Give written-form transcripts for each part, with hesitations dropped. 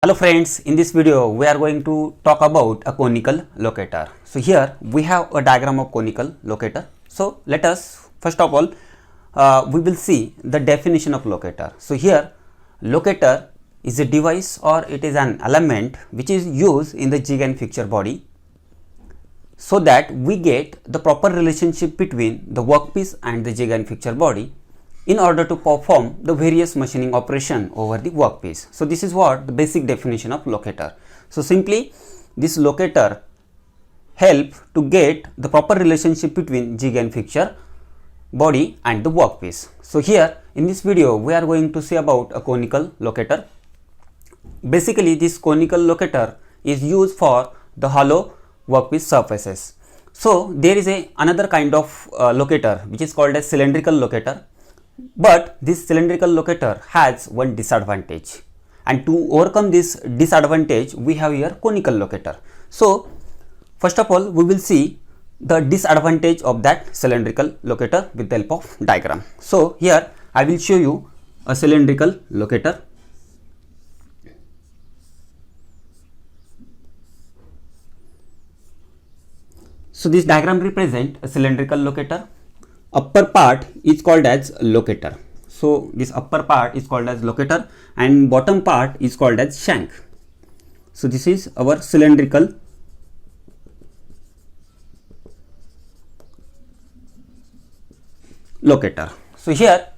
Hello friends, in this video we are going to talk about a conical locator. So here we have a diagram of conical locator. So let us first of all we will see the definition of locator. So here locator is a device or it is an element which is used in the jig and fixture body so that we get the proper relationship between the workpiece and the jig and fixture body in order to perform the various machining operation over the workpiece. So this is what the basic definition of locator. So simply this locator help to get the proper relationship between jig and fixture body and the workpiece. So here in this video we are going to see about a conical locator. Basically this conical locator is used for the hollow workpiece surfaces. So there is another kind of locator which is called a cylindrical locator. But this cylindrical locator has one disadvantage, and to overcome this disadvantage we have here conical locator. So first of all we will see the disadvantage of that cylindrical locator with the help of diagram. So here I will show you a cylindrical locator. So this diagram represents a cylindrical locator. Upper part is called as locator. So this upper part is called as locator and bottom part is called as shank. So this is our cylindrical locator. So here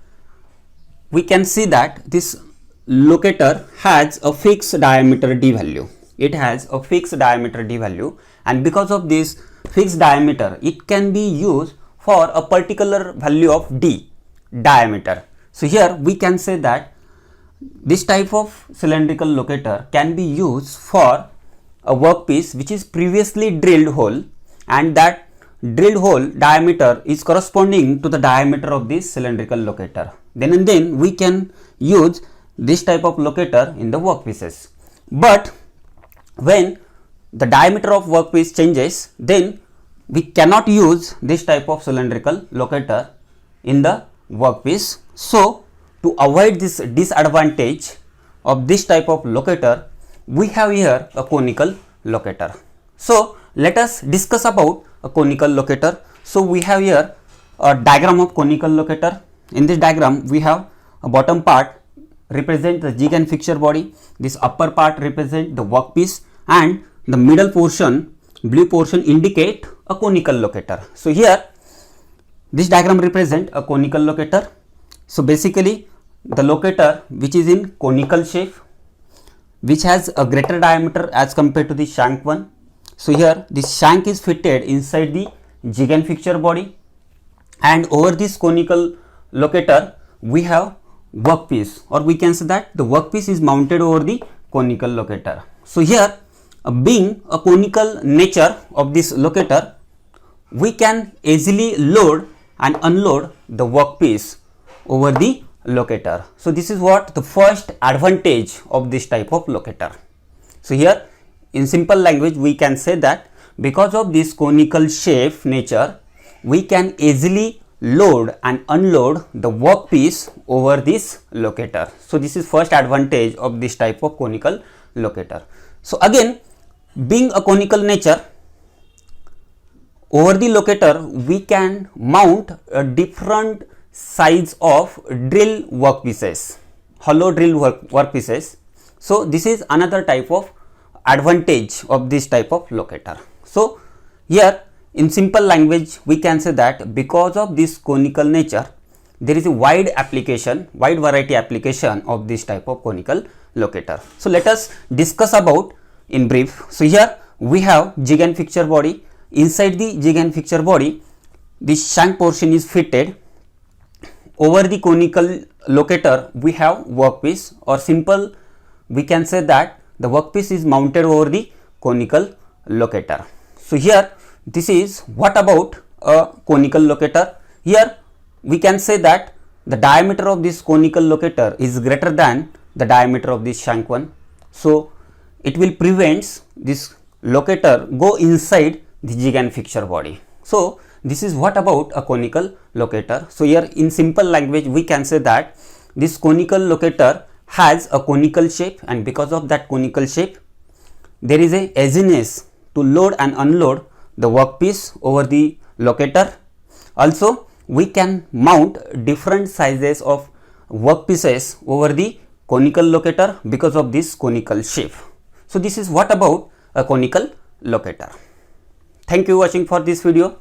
we can see that this locator has a fixed diameter D value. It has a fixed diameter D value, and because of this fixed diameter it can be used for a particular value of D diameter. So here we can say that this type of cylindrical locator can be used for a workpiece which is previously drilled hole, and that drilled hole diameter is corresponding to the diameter of this cylindrical locator. Then and then we can use this type of locator in the workpieces. But when the diameter of workpiece changes, then we cannot use this type of cylindrical locator in the workpiece. So to avoid this disadvantage of this type of locator, we have here a conical locator. So let us discuss about a conical locator. So we have here a diagram of conical locator. In this diagram we have a bottom part represent the jig and fixture body, this upper part represent the workpiece, and the middle portion, blue portion, indicate a conical locator. So here this diagram represent a conical locator. So basically the locator which is in conical shape, which has a greater diameter as compared to the shank one. So here this shank is fitted inside the jig and fixture body, and over this conical locator we have workpiece, or we can say that the workpiece is mounted over the conical locator. So here being a conical nature of this locator, we can easily load and unload the workpiece over the locator. So this is what the first advantage of this type of locator. So here in simple language we can say that because of this conical shape nature, we can easily load and unload the workpiece over this locator. So this is first advantage of this type of conical locator. So again, being a conical nature, over the locator we can mount a different size of drill workpieces, hollow drill workpieces. So this is another type of advantage of this type of locator. So here in simple language we can say that because of this conical nature, there is a wide variety application of this type of conical locator. So let us discuss about in brief. So here we have jig and fixture body. Inside the jig and fixture body, this shank portion is fitted. Over the conical locator we have workpiece, or simple we can say that the workpiece is mounted over the conical locator. So here this is what about a conical locator. Here we can say that the diameter of this conical locator is greater than the diameter of this shank one. So it will prevent this locator go inside the jig and fixture body. So this is what about a conical locator. So here in simple language we can say that this conical locator has a conical shape, and because of that conical shape there is a easiness to load and unload the workpiece over the locator. Also we can mount different sizes of workpieces over the conical locator because of this conical shape. So this is what about a conical locator. Thank you for watching for this video.